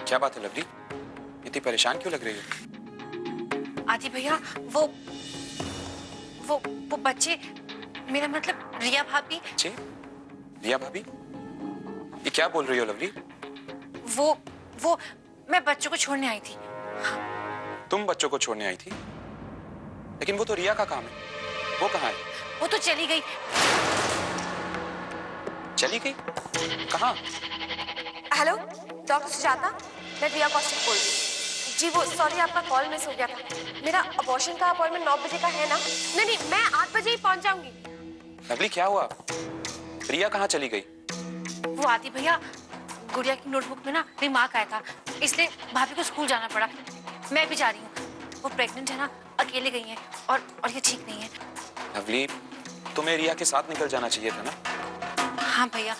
क्या बात है लवली, इतनी परेशान क्यों लग रही हो? आदि भैया वो बच्चे, मेरा मतलब रिया भाभी। जी, रिया भाभी, ये क्या बोल रही हो लवली? वो मैं बच्चों को छोड़ने आई थी। तुम बच्चों को छोड़ने आई थी? लेकिन वो तो रिया का काम है, वो कहाँ है? वो तो चली गई। चली गई? कहाँ? हेलो डॉक्टर सुजाता, मैं रिया कौशिक बोल रही हूँ। जी वो सॉरी, आपका कॉल मिस हो गया था। मेरा अबॉर्शन का अपॉइंटमेंट 9 बजे का है ना? नहीं, मैं 8 बजे ही पहुंच जाऊंगी। लवली क्या हुआ? रिया कहाँ चली गई? वो आदि भैया, गुड़िया की नोटबुक में ना रिमार्क आया था, इसलिए भाभी को स्कूल जाना पड़ा। मैं भी जा रही हूँ। वो प्रेग्नेंट है ना, अकेले गई है और ये ठीक नहीं है। लवली, तुम्हें रिया के साथ निकल जाना चाहिए था ना? हाँ भैया,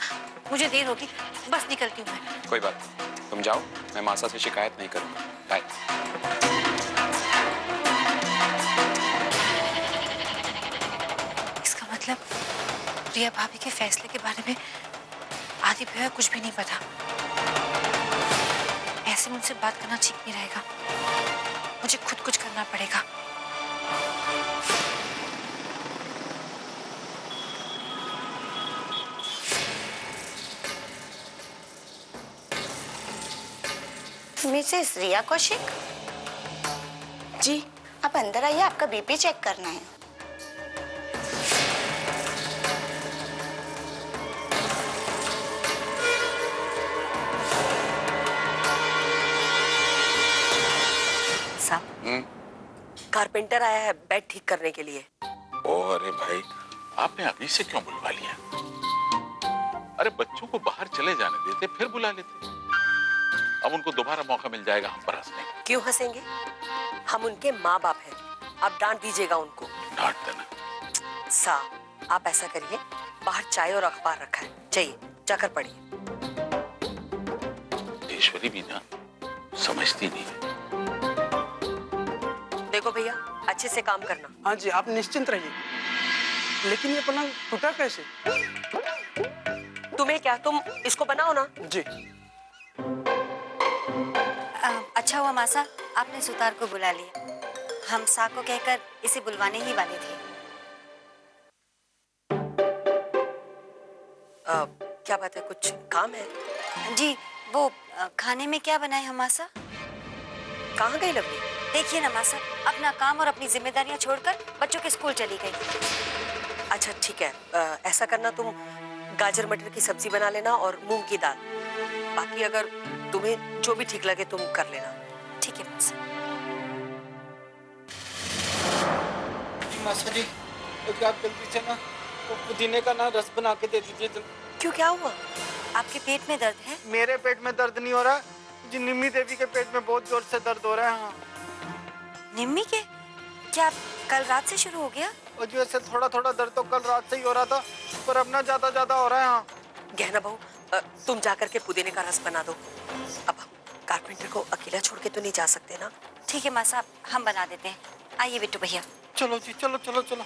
मुझे देर होगी, बस निकलती हूँ मैं। कोई बात नहीं, तुम जाओ, मैं मासा से शिकायत नहीं करूंगा। बाय। इसका मतलब रिया भाभी के फैसले के बारे में आदि भैया कुछ भी नहीं पता। ऐसे में उनसे बात करना ठीक नहीं रहेगा, मुझे खुद कुछ करना पड़ेगा। मिसेस रिया कौशिक जी, आप अंदर आइए, आपका बीपी चेक करना है। साहब, कारपेंटर आया है बेड ठीक करने के लिए। ओ अरे भाई, आपने अभी से क्यों बुलवा लिया? अरे बच्चों को बाहर चले जाने देते, फिर बुला लेते। अब उनको दोबारा मौका मिल जाएगा हम पर हंसने का। क्यों हंसेंगे? हम उनके माँ बाप हैं, आप डांट दीजिएगा उनको। डांट देना। साहब, आप ऐसा करिए, बाहर चाय और अखबार रखा है, जाइए जाकर पढ़िए। ईश्वरी भी ना समझती नहीं है। देखो भैया, अच्छे से काम करना। हाँ जी, आप निश्चिंत रहिए। लेकिन ये पलंग टूटा कैसे? तुम्हें क्या, तुम इसको बनाओ ना। जी। अच्छा हुआ मासा, आपने सुतार को बुला लिया। हम सा को कहकर इसे बुलवाने ही वाले थे। क्या बात है, कुछ काम है? जी, वो खाने में क्या बनाए हम मासा? कहाँ गई लवली? देखिए ना मासा, अपना काम और अपनी जिम्मेदारियां छोड़कर बच्चों के स्कूल चली गई। अच्छा ठीक है, ऐसा करना, तुम गाजर मटर की सब्जी बना लेना और मूंग की दाल। बाकी अगर तुम्हें जो भी ठीक लगे तुम कर लेना। ठीक है मासा। मासा जी, आप जल्दी से ना वो पुदीने का ना रस बना के दे दीजिए। क्यों, क्या हुआ? आपके पेट में दर्द है? मेरे पेट में दर्द नहीं हो रहा जी, निम्मी देवी के पेट में बहुत जोर से दर्द हो रहा है। हाँ। निम्मी के? क्या कल रात से शुरू हो गया? और जो ऐसे थोड़ा थोड़ा दर्द तो कल रात से ही हो रहा था, पर अब ना ज्यादा हो रहा है। हाँ। गहना बहू, तुम जाकर के पुदीने का रस बना दो। अब हम कारपेंटर को अकेला छोड़ के तो नहीं जा सकते ना। ठीक है मासा, हम बना देते हैं। आइए बिट्टू भैया। चलो जी, चलो चलो चलो।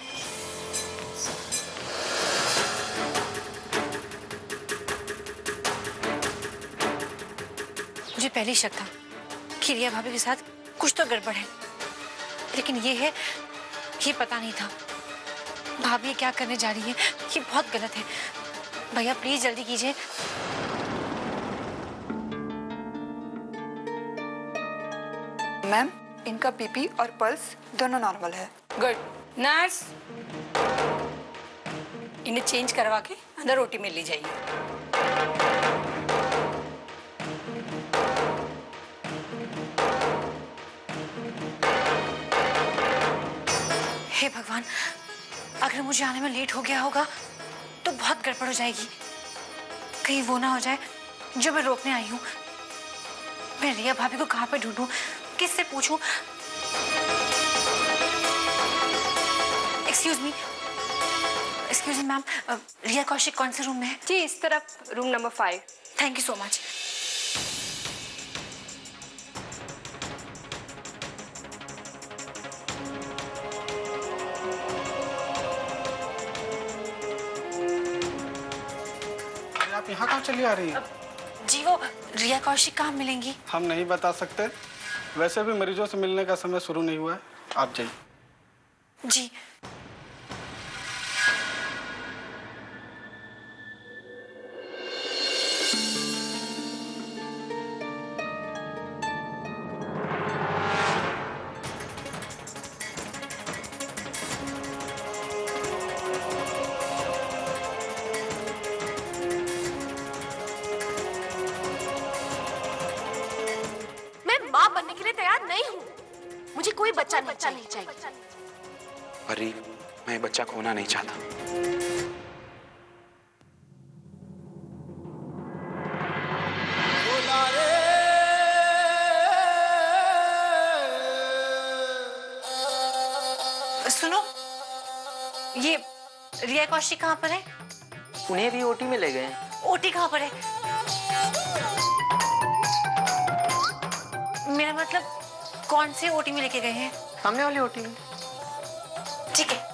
मुझे पहले ही शक था कि रिया भाभी के साथ कुछ तो गड़बड़ है, लेकिन ये पता नहीं था भाभी ये क्या करने जा रही है। ये बहुत गलत है। भैया प्लीज जल्दी कीजिए। मैम, इनका बीपी और पल्स दोनों नॉर्मल है। गुड। नर्स, इन्हें चेंज करवा के अंदर ओटी में ले जाइए। हे भगवान, अगर मुझे आने में लेट हो गया होगा तो बहुत गड़बड़ हो जाएगी। कहीं वो ना हो जाए जो मैं रोकने आई हूँ। मैं रिया भाभी को कहाँ पे ढूंढूं, किससे पूछूं? एक्सक्यूज मी मैम, रिया कौशिक कौन से रूम में है? जी इस तरफ, room number 5। Thank you so much. आप यहाँ कहाँ चली आ रही है? जी वो रिया कौशिक कहाँ मिलेंगी? हम नहीं बता सकते, वैसे भी मरीजों से मिलने का समय शुरू नहीं हुआ है, आप जाइए। जी मैं माँ बनने के लिए तैयार नहीं हूँ। मुझे कोई बच्चा नहीं चाहिए। परी, मैं बच्चा खोना नहीं चाहता। सुनो, ये रिया कौशिक कहाँ पर है? उन्हें भी ओटी में ले गए हैं। ओटी कहाँ पर है? मेरा मतलब कौन से ओटी में लेके गए हैं? सामने वाली ओटी में। ठीक है।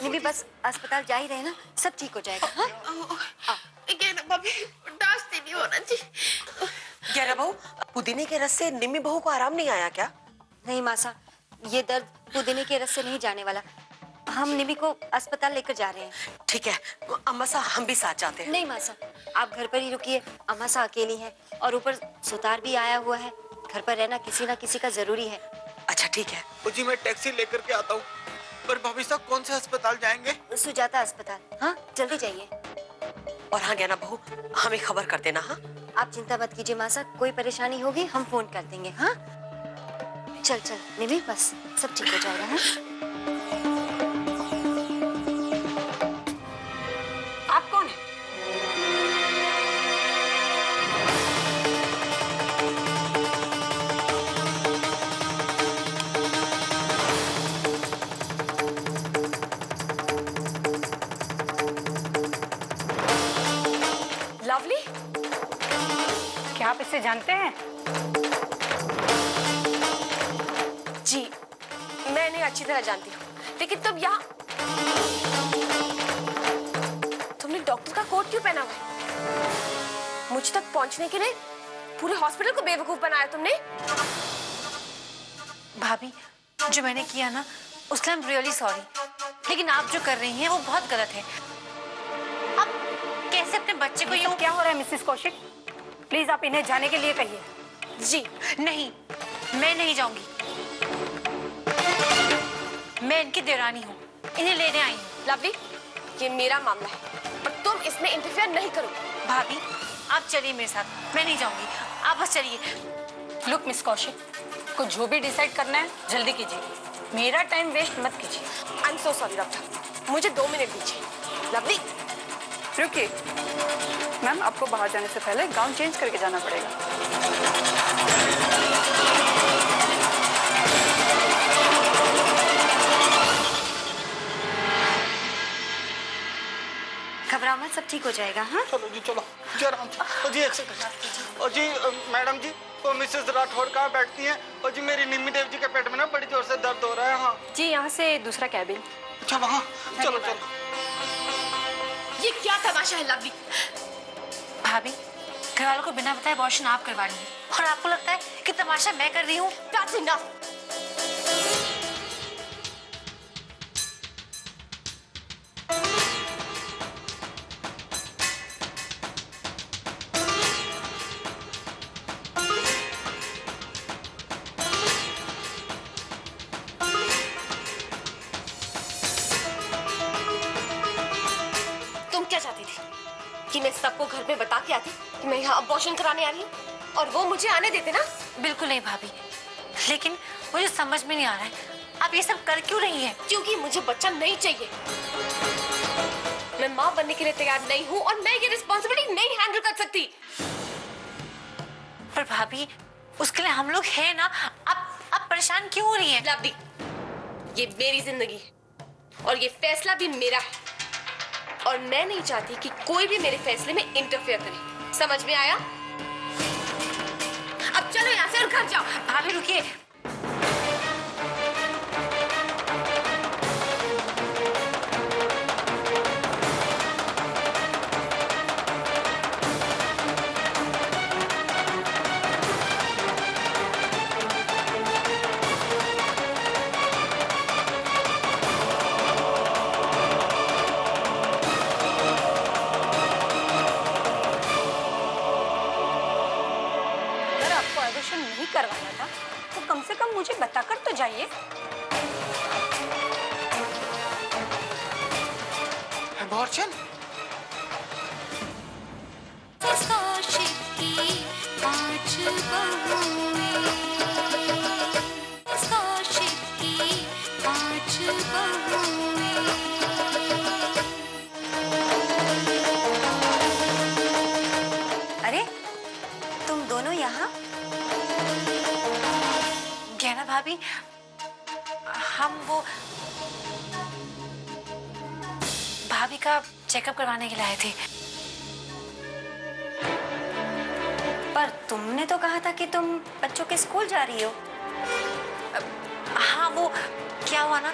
निमी बस अस्पताल जा ही रहे ना, सब ठीक हो जाएगा। हाँ? ग्यारह बहू, पुदीने के रस से निम्मी बहू को आराम नहीं आया क्या? नहीं मासा, ये दर्द पुदीने के रस से नहीं जाने वाला। हम निमी को अस्पताल लेकर जा रहे हैं। ठीक है, अम्मा सा हम भी साथ जाते हैं। नहीं मासा, आप घर पर ही रुकिए। अम्मा सा अकेली है और ऊपर सुतार भी आया हुआ है। घर पर रहना किसी ना किसी का जरूरी है। अच्छा ठीक है। जी मैं टैक्सी लेकर के आता हूँ। पर भाभी साहब कौन से अस्पताल जाएंगे? सुजाता अस्पताल। हाँ जल्दी जाइए। और हाँ ज्ञाना बहू, हमें खबर कर देना। हाँ आप चिंता मत कीजिए मासा, कोई परेशानी होगी हम फोन कर देंगे। हाँ चल चल निमी, बस सब ठीक हो जाएगा। हाँ? आप कौन है? लवली, क्या आप इससे जानते हैं? जी मैं इन्हें अच्छी तरह जानती हूँ, लेकिन तुम यहाँ तुमने डॉक्टर का कोट क्यों पहना हुआ है? मुझ तक पहुंचने के लिए पूरे हॉस्पिटल को बेवकूफ बनाया तुमने। भाभी, जो मैंने किया ना उसके लिए आई एम रियली सॉरी, लेकिन आप जो कर रही हैं वो बहुत गलत है। आप कैसे अपने बच्चे को यूं? क्या हो रहा है मिसेस कौशिक? प्लीज आप इन्हें जाने के लिए कहिए। जी नहीं, मैं नहीं जाऊंगी। मैं इनकी देवरानी हूँ, इन्हें लेने आई हूँ। लवली, ये मेरा मामला है और तुम इसमें इंटरफेयर नहीं करो। भाभी आप चलिए मेरे साथ, मैं नहीं जाऊंगी, आप बस चलिए। लुक मिस कौशिक, को जो भी डिसाइड करना है जल्दी कीजिए, मेरा टाइम वेस्ट मत कीजिए। I am so sorry doctor, मुझे 2 मिनट दीजिए। लवली रुकिए मैम, आपको बाहर जाने से पहले गाउन चेंज करके जाना पड़ेगा। घबराओ मत, सब ठीक हो जाएगा। हाँ चलो जी चलो। जी आराम से। जी एक सेकंड। और जी मैडम जी, वो मिसेस राठौड़ कहाँ बैठती हैं? और जी मेरी निम्मी देव जी के पेट में ना बड़ी जोर से दर्द हो रहा है। हाँ जी यहाँ से दूसरा कैबिन। अच्छा वहाँ, चलो चलो। ये क्या तमाशा है लवली? भाभी, घर वालों को बिना बताए अबॉर्शन आप करवा रही हैं और आपको लगता है कि तमाशा मैं कर रही हूँ? That's enough. तुम क्या चाहती थी कि मैं सबको घर में बता के आती कि मैं यहाँ अबॉर्शन कराने आ रही हूँ और वो मुझे आने देते ना? बिल्कुल नहीं भाभी, लेकिन मुझे समझ में नहीं आ रहा है आप ये सब कर क्यों रही हैं? क्योंकि मुझे बच्चा नहीं चाहिए। मैं माँ बनने के लिए तैयार नहीं हूँ और मैं ये रिस्पॉन्सिबिलिटी नहीं हैंडल कर सकती। पर भाभी, उसके लिए हम लोग हैं ना। आप परेशान क्यों हो रही हैं? लवली, ये मेरी जिंदगी है और ये फैसला भी मेरा है और मैं नहीं चाहती कि कोई भी मेरे फैसले में इंटरफेयर करे। समझ में आया? अब चलो यहाँ से और घर जाओ। भाभी रुकिए। अगर आपको एबॉर्शन नहीं करवाना था तो कम से कम मुझे बताकर तो जाइए। अबॉर्शन? अरे तुम दोनों यहाँ? गहना भाभी, हम वो भाभी का चेकअप करवाने के लिए आए थे। पर तुमने तो कहा था कि तुम बच्चों के स्कूल जा रही हो। हाँ, वो क्या हुआ ना,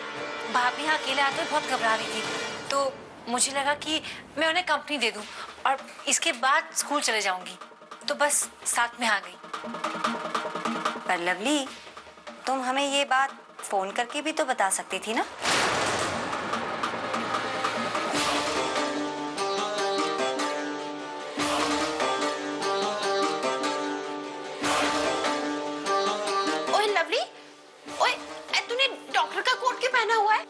भाभी यहाँ अकेले आते बहुत घबरा रही थी, तो मुझे लगा कि मैं उन्हें कंपनी दे दूं और इसके बाद स्कूल चले जाऊंगी, तो बस साथ में आ गई। पर लवली, तुम हमें ये बात फोन करके भी तो बता सकती थी ना। ओए लवली, ओए तूने डॉक्टर का कोट क्यों पहना हुआ है?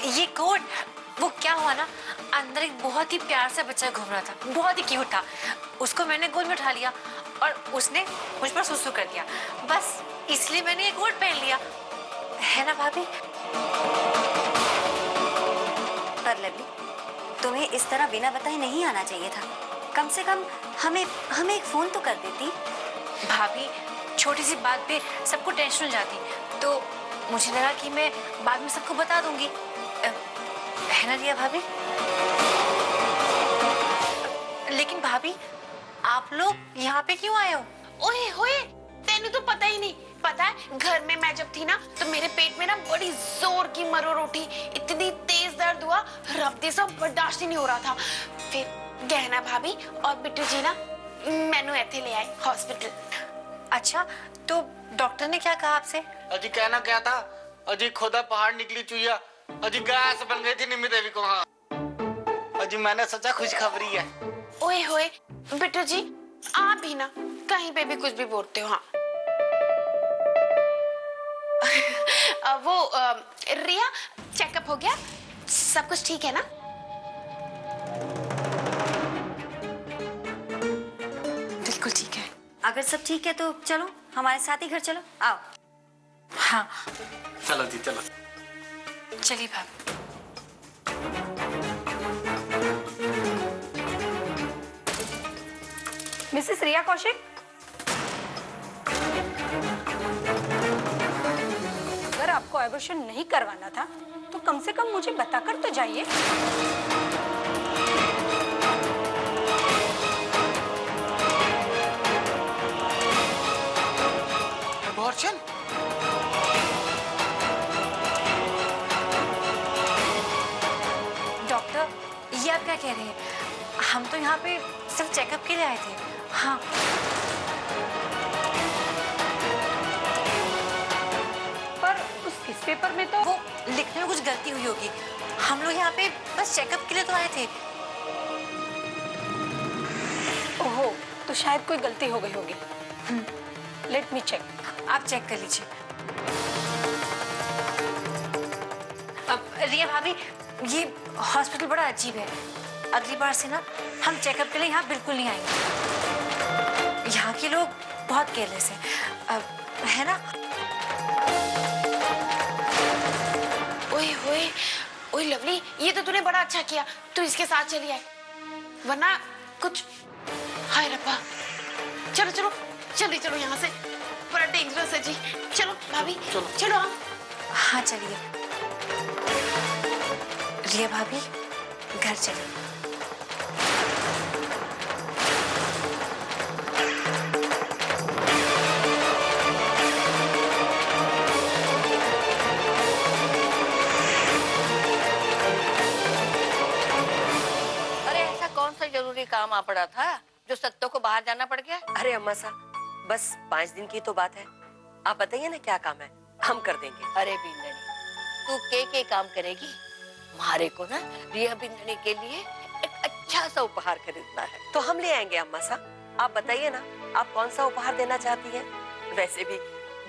ये कोट, वो क्या हुआ ना, अंदर एक बहुत ही प्यार सा बच्चा घूम रहा था, बहुत ही क्यूट था। उसको मैंने गोद में उठा लिया और उसने मुझ पर सुसु कर दिया, बस इसलिए मैंने ये कोट पहन लिया, है ना भाभी? पर लवली, तुम्हें इस तरह बिना बताए नहीं आना चाहिए था। कम से कम हमें एक फोन तो कर देती। भाभी, छोटी सी बात पे सबको टेंशन हो जाती, तो मुझे लगा कि मैं बाद में सबको बता दूंगी, है ना रिया भाभी? लेकिन भाभी, आप लोग यहाँ पे क्यों आए हो? ओए होए, तेनू तो पता ही नहीं। पता है, घर में मैं जब थी ना तो मेरे पेट में ना बड़ी जोर की मरोड़ उठी, इतनी तेज दर्द हुआ, रफ्ते सब बर्दाश्त ही नहीं हो रहा था। फिर गहना भाभी और बिट्टू जी ना मैनू ऐथे ले आए हॉस्पिटल। अच्छा, तो डॉक्टर ने क्या कहा आपसे? अजी कहना क्या था, अजी खुदा पहाड़ निकली चुईया, अजी गैस बन गई थी निम्मी देवी को। हाँ अजी, मैंने सोचा खुशखबरी है। ओए होए बिट्टू जी, आप भी ना कहीं पे भी कुछ भी बोलते हो। हाँ रिया, चेकअप हो गया? सब कुछ ठीक है ना? बिल्कुल ठीक है। अगर सब ठीक है तो चलो हमारे साथ ही घर चलो। आओ। हाँ चलो जी चलो। चलिए भाभी। मिसेस रिया कौशिक, अगर आपको एबॉर्शन नहीं करवाना था तो कम से कम मुझे बताकर तो जाइए। अबॉर्शन? डॉक्टर, ये आप क्या कह रहे हैं? हम तो यहाँ पे सिर्फ चेकअप के लिए आए थे। हाँ, पर उस किस पेपर में तो वो लिखने में कुछ गलती हुई होगी। हम लोग यहाँ पे बस चेकअप के लिए तो आए थे। ओहो, तो शायद कोई गलती हो गई होगी। Let me check. आप चेक कर लीजिए। अब रिया भाभी, ये हॉस्पिटल बड़ा अजीब है। अगली बार से ना हम चेकअप के लिए यहाँ बिल्कुल नहीं आएंगे। यहाँ के लोग बहुत केयरलेस है ना? ओए होए, ओए लवली, ये तो तूने बड़ा अच्छा किया, तू इसके साथ चली आई, वरना कुछ। हाय रब्बा, चलो चलो जल्दी चलो यहाँ से, बड़ा डेंजरस है जी। चलो भाभी, चलो हम। हाँ चलिए रिया भाभी, घर चलिए। अरे ऐसा कौन सा जरूरी काम आ पड़ा था जो सत्तो को बाहर जाना पड़ गया? अरे अम्मा साहब, बस 5 दिन की तो बात है। आप बताइए ना क्या काम है, हम कर देंगे। अरे बिंदनी, तू के काम करेगी? हमारे को ना रिया बिंदनी के लिए एक अच्छा सा उपहार खरीदना है। तो हम ले आएंगे अम्मा साहब। आप बताइए ना, आप कौन सा उपहार देना चाहती हैं? वैसे भी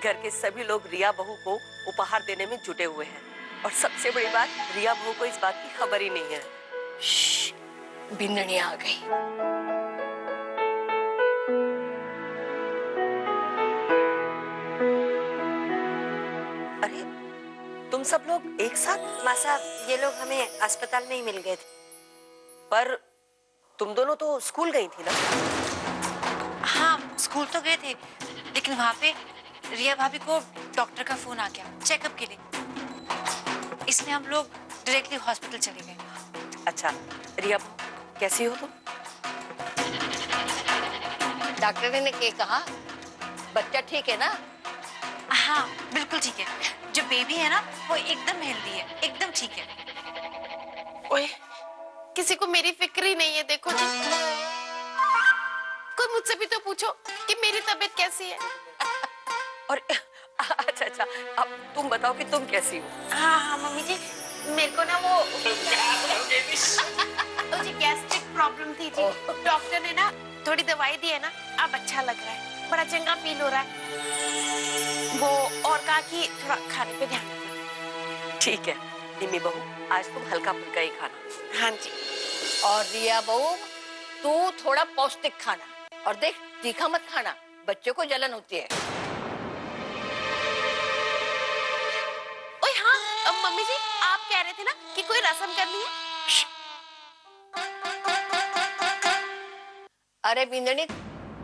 घर के सभी लोग रिया बहू को उपहार देने में जुटे हुए हैं, और सबसे बड़ी बात, रिया बहू को इस बात की खबर ही नहीं है। बिंदनी आ गई। अरे तुम सब लोग एक साथ? माँ साहब, ये लोग हमें अस्पताल में ही मिल गए थे। पर तुम दोनों तो स्कूल गई थी ना? हाँ स्कूल तो गए थे, लेकिन वहाँ पे रिया भाभी को डॉक्टर का फोन आ गया चेकअप के लिए, इसलिए हम लोग डायरेक्टली हॉस्पिटल चले गए। अच्छा रिया बहू, कैसी हो तुम? डॉक्टर ने क्या कहा? बच्चा ठीक है ना? हाँ बिल्कुल ठीक है, जो बेबी है ना वो एकदम हेल्दी है, एकदम ठीक है। ओए, किसी को मेरी फिक्र ही नहीं है। देखो जी, कोई मुझसे भी तो पूछो कि मेरी तबीयत कैसी है। और अच्छा अच्छा, अब तुम बताओ कि तुम कैसी हो? हाँ हाँ मम्मी जी, मेरे को ना वो जी गैस्ट्रिक प्रॉब्लम थी जी। डॉक्टर ने ना थोड़ी दवाई दी है ना, अब अच्छा लग रहा है, बड़ा चंगा फील हो रहा है। वो और कहा कि थोड़ा खाने पे ध्यान रखना। ठीक है निम्मी बहू, आज तुम हल्का फुल्का ही खाना। हाँ जी। और रिया बहू, तू थोड़ा पौष्टिक खाना, और देख तीखा मत खाना, बच्चों को जलन होती है। ओए हाँ मम्मी जी, आप कह रहे थे ना कि कोई रस्म करनी है। अरे बिंदनी,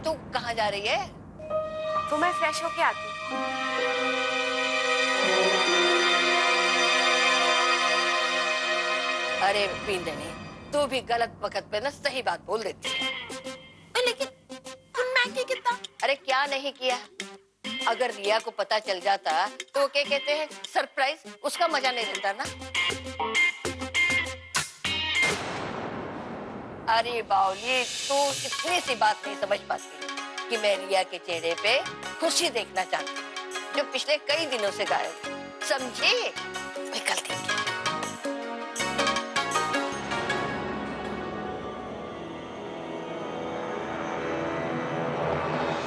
तू कहाँ जा रही है? तो मैं फ्रेश होके आती हूँ। अरे बिंदनी, तू भी गलत वक्त पे ना सही बात बोल देती है। लेकिन मैं क्या कितना? अरे क्या नहीं किया? अगर रिया को पता चल जाता तो वो क्या कहते हैं, सरप्राइज, उसका मजा नहीं लेता ना। अरे बावली, तू इतनी सी बात नहीं समझ पाती कि मैं रिया के चेहरे पे खुशी देखना चाहती हूँ, जो पिछले कई दिनों से गायब है। समझी? मैं गलती की।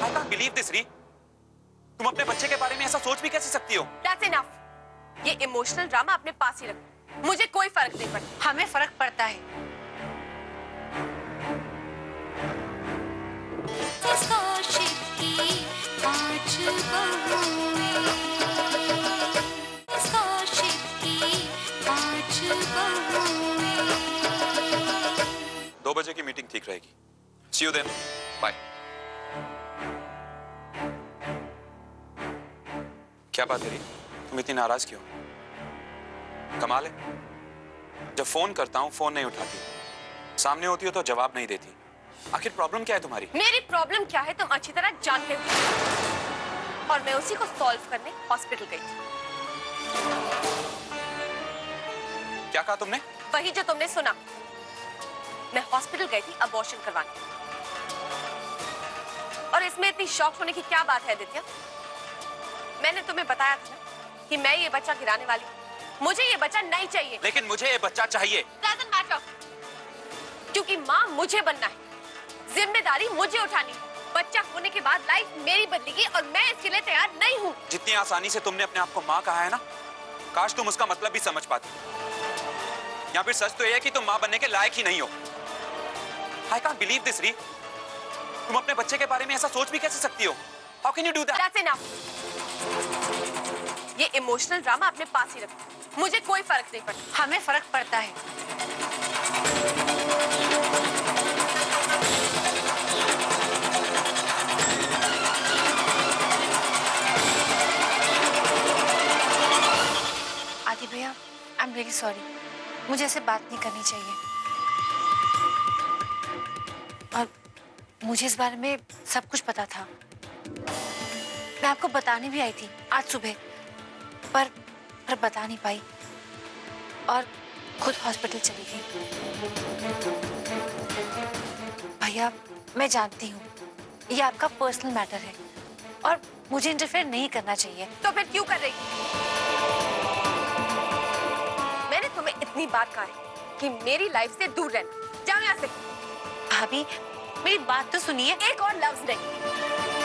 I can't believe this, री। तुम अपने बच्चे के बारे में ऐसा सोच भी कैसे सकती हो? That's enough। ये इमोशनल ड्रामा अपने पास ही रखो, मुझे कोई फर्क नहीं पड़ता। हमें फर्क पड़ता है। दो बजे की मीटिंग ठीक रहेगी। See you then. Bye. क्या बात है री? तुम इतनी नाराज क्यों? कमाल है, जब फोन करता हूँ फोन नहीं उठाती, सामने होती हो तो जवाब नहीं देती। आखिर प्रॉब्लम क्या है तुम्हारी? मेरी प्रॉब्लम क्या है तुम अच्छी तरह जानते हो, और मैं उसी को सॉल्व करने हॉस्पिटल गई थी। क्या कहा तुमने? वही जो तुमने सुना। मैं हॉस्पिटल गई थी अबॉर्शन करवाने, और इसमें इतनी शॉक होने की क्या बात है आदित्य? मैंने तुम्हें बताया था ना कि मैं ये बच्चा गिराने वाली हूँ। मुझे ये बच्चा नहीं चाहिए। लेकिन मुझे ये बच्चा चाहिए। Doesn't matter, क्योंकि माँ मुझे बनना है, जिम्मेदारी मुझे उठानी है। बच्चा होने के बाद लाइफ मेरी बदलेगी, और मैं इसके लिए तैयार नहीं हूँ। जितनी आसानी से तुमने अपने आप को माँ कहा है ना, काश तुम उसका मतलब भी समझ पाती। या फिर सच तो यह है कि तुम माँ बनने के लायक ही नहीं हो। I can't believe this, री। तुम अपने बच्चे के बारे में ऐसा सोच भी कैसे सकती हो? How can you do that? That's enough. ये इमोशनल ड्रामा अपने पास ही रखो, मुझे कोई फर्क नहीं पड़ता। हमें फर्क पड़ता है। आदि भैया, आई एम रियली सॉरी, मुझे ऐसे बात नहीं करनी चाहिए। और मुझे इस बारे में सब कुछ पता था। मैं आपको बताने भी आई थी आज सुबह, पर बता नहीं पाई और खुद हॉस्पिटल चली गई। भैया, मैं जानती हूँ ये आपका पर्सनल मैटर है और मुझे इंटरफेयर नहीं करना चाहिए। तो फिर क्यों कर रही? मैंने तुम्हें इतनी बार कहा है कि मेरी लाइफ से दूर रहना। जाओ यहाँ से। भाभी, मेरी बात तो सुनिए। एक और लफ्ज नहीं।